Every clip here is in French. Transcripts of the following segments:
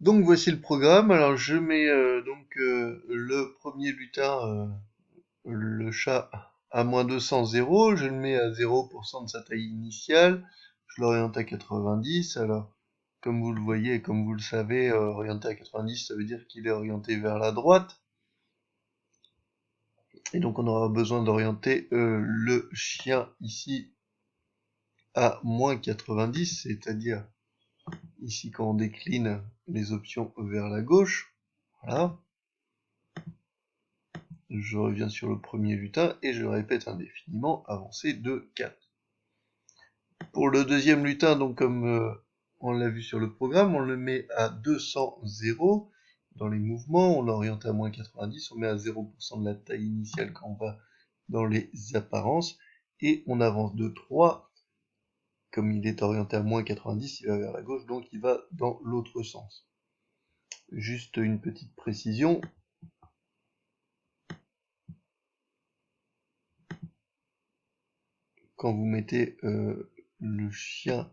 Donc voici le programme. Alors je mets le premier lutin, le chat, à moins 200, 0. Je le mets à 0% de sa taille initiale. Je l'oriente à 90. Alors comme vous le voyez et comme vous le savez, orienté à 90, ça veut dire qu'il est orienté vers la droite. Et donc on aura besoin d'orienter le chien ici à moins 90, c'est-à-dire ici quand on décline les options vers la gauche. Voilà. Je reviens sur le premier lutin et je répète indéfiniment, avancée de 4. Pour le deuxième lutin, donc comme on l'a vu sur le programme, on le met à 200, 0. Dans les mouvements, on l'oriente à moins 90, on met à 0% de la taille initiale quand on va dans les apparences, et on avance de 3. Comme il est orienté à moins 90, il va vers la gauche, donc il va dans l'autre sens. Juste une petite précision. Quand vous mettez le chien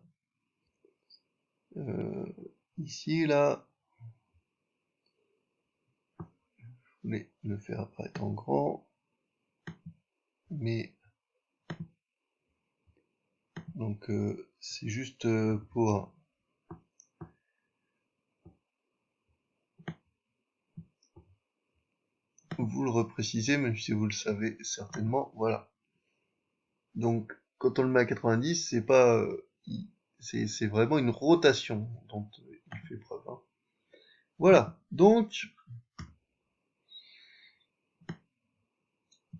ici, là, je voulais le faire apparaître en grand, mais donc c'est juste pour vous le repréciser, même si vous le savez certainement. Voilà. Donc quand on le met à 90, c'est pas c'est vraiment une rotation dont il fait preuve. Hein. Voilà. Donc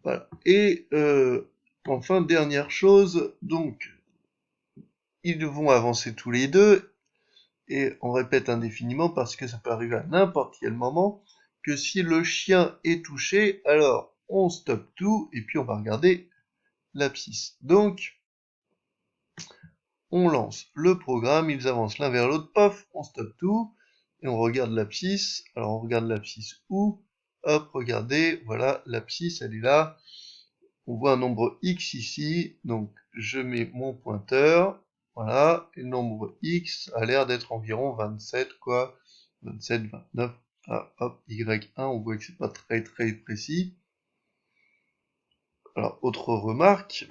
voilà. Et enfin dernière chose, donc ils vont avancer tous les deux et on répète indéfiniment parce que ça peut arriver à n'importe quel moment que si le chien est touché, alors on stoppe tout et puis on va regarder l'abscisse. Donc on lance le programme, ils avancent l'un vers l'autre, paf, on stoppe tout et on regarde l'abscisse. Alors on regarde l'abscisse où? Hop, regardez, voilà, l'abscisse elle est là. On voit un nombre x ici, donc je mets mon pointeur, voilà, et le nombre x a l'air d'être environ 27, quoi, 27, 29, ah, hop, y1, on voit que c'est pas très très précis. Alors, autre remarque,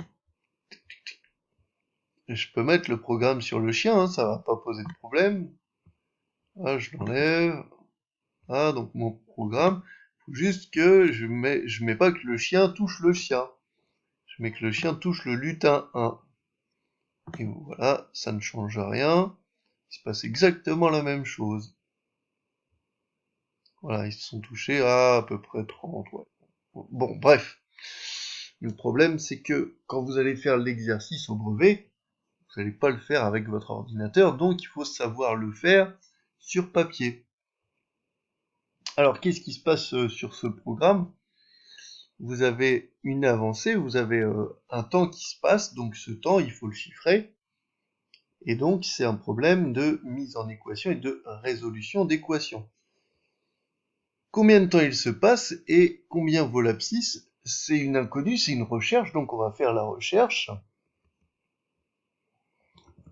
je peux mettre le programme sur le chien, hein, ça va pas poser de problème. Ah, je l'enlève, ah, donc mon programme, faut juste que je mets pas que le chien touche le chien, je mets que le chien touche le lutin 1. Et voilà, ça ne change rien. Il se passe exactement la même chose. Voilà, ils se sont touchés à peu près 30, ouais. Bon, bref. Le problème, c'est que quand vous allez faire l'exercice au brevet, vous n'allez pas le faire avec votre ordinateur, donc il faut savoir le faire sur papier. Alors, qu'est-ce qui se passe sur ce programme? Vous avez une avancée, vous avez un temps qui se passe, donc ce temps, il faut le chiffrer. Et donc, c'est un problème de mise en équation et de résolution d'équations. Combien de temps il se passe et combien vaut l'abscisse? C'est une inconnue, c'est une recherche, donc on va faire la recherche.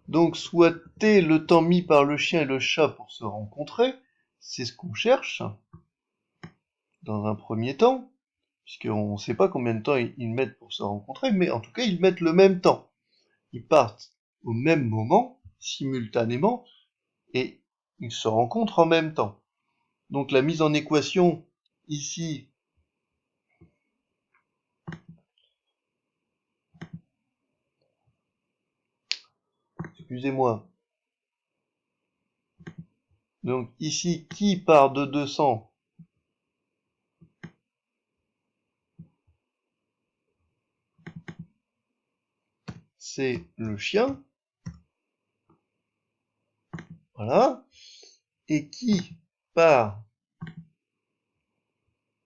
Donc soit t le temps mis par le chien et le chat pour se rencontrer, c'est ce qu'on cherche dans un premier temps, puisqu'on ne sait pas combien de temps ils mettent pour se rencontrer, mais en tout cas ils mettent le même temps. Ils partent au même moment, simultanément, et ils se rencontrent en même temps. Donc la mise en équation ici, excusez-moi, donc ici qui part de 200, c'est le chien, voilà, et qui part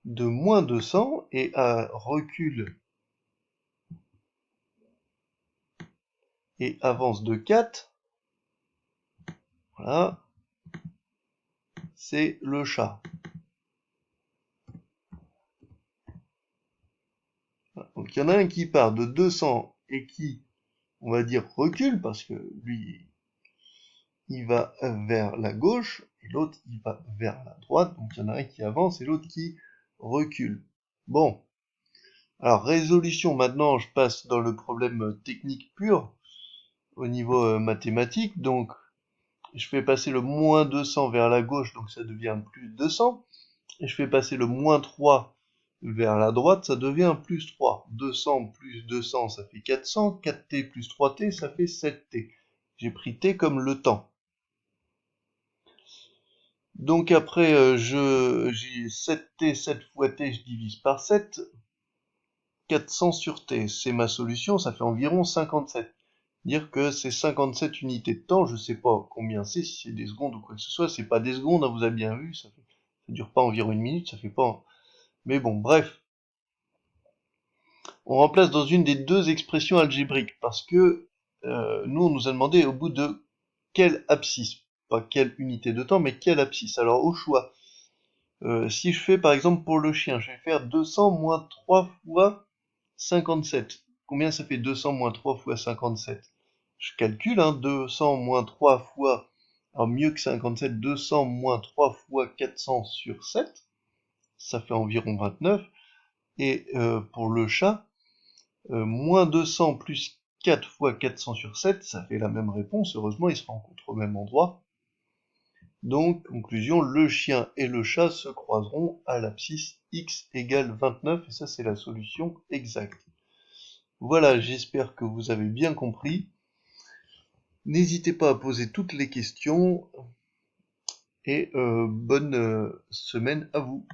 de moins 200 et recule et avance de 4, voilà, c'est le chat. Voilà. Donc il y en a un qui part de 200 et qui, on va dire, recule, parce que lui, il va vers la gauche, et l'autre, il va vers la droite, donc il y en a un qui avance et l'autre qui recule. Bon, alors résolution, maintenant je passe dans le problème technique pur, au niveau mathématique, donc je fais passer le moins 200 vers la gauche, donc ça devient plus 200, et je fais passer le moins 3 vers la droite, ça devient plus 3. 200 plus 200, ça fait 400, 4t plus 3t, ça fait 7t. J'ai pris t comme le temps. Donc après, j'ai 7t, 7 fois t, je divise par 7, 400 sur t, c'est ma solution, ça fait environ 57. Dire que c'est 57 unités de temps, je sais pas combien c'est, si c'est des secondes ou quoi que ce soit, c'est pas des secondes, hein, vous avez bien vu, ça dure pas environ une minute, ça fait pas... Mais bon, bref. On remplace dans une des deux expressions algébriques, parce que nous, on nous a demandé au bout de quelle abscisse, pas quelle unité de temps, mais quelle abscisse. Alors, au choix, si je fais par exemple pour le chien, je vais faire 200 moins 3 fois 57. Combien ça fait 200 moins 3 fois 57? Je calcule, hein, 200 moins 3 fois, alors mieux que 57, 200 moins 3 fois 400 sur 7, ça fait environ 29. Et pour le chat, moins 200 plus 4 fois 400 sur 7, ça fait la même réponse. Heureusement, ils se rencontrent au même endroit. Donc, conclusion, le chien et le chat se croiseront à l'abscisse x égale 29, et ça c'est la solution exacte. Voilà, j'espère que vous avez bien compris. N'hésitez pas à poser toutes les questions, et bonne semaine à vous.